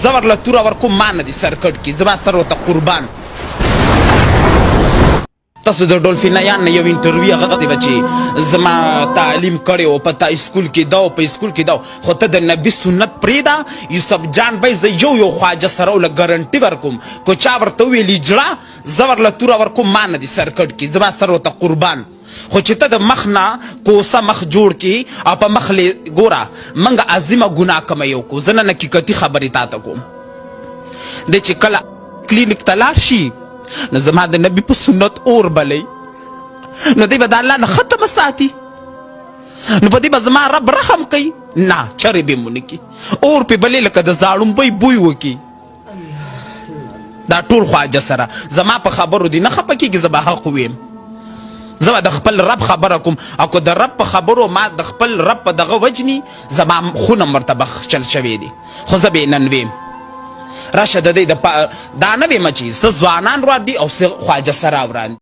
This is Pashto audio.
زه ورله توره ورکوم ما نه دي سر کټ کي زما سر ورته قربان. تاسو د ډولفینیان نه یو انټرویو اخیستی وه چې زما تعلیم کړی و په اسکول کې دا و په اسکول کې دا و، خو ته د نبي سنت پرېږده. یوسف جان بی زه یو خواجه سره له ګارنټي ورکوم که چا ورته وویلي جړه زه ورله توره ورکوم ما نه دي سر کټ کي زما سر ورته قربان. خو چې ته د مخ نه کوسه مخ جوړ کي او په مخ ګوره موږ عظیمه ګناه کمه یو کو. زه نن حقیقتي خبرې تا ته کوم دی چې کله کلینیک ته لاړ شي نو زما د نبي په سنت اور بلی نو دی به د الله نه ختمه ساتي، نو په دې به زما رب رحم کوي. نه چرې به مو نه کي اور پې بلی لکه د زاړومبۍ بوی وکي. دا ټول خواجه سره زما په خبرو دی نه خفه کېږي، زه به حق ویم. زه به د خپل رب خبره کوم او که د رب په خبرو ما د خپل رب په دغه وجني زما خونه ورته بخښل شوی دی، خو زه به یې نن ویم. راشه د دې دا نه ویمه چې څه ځوانان را دي او څه خواجه سره وران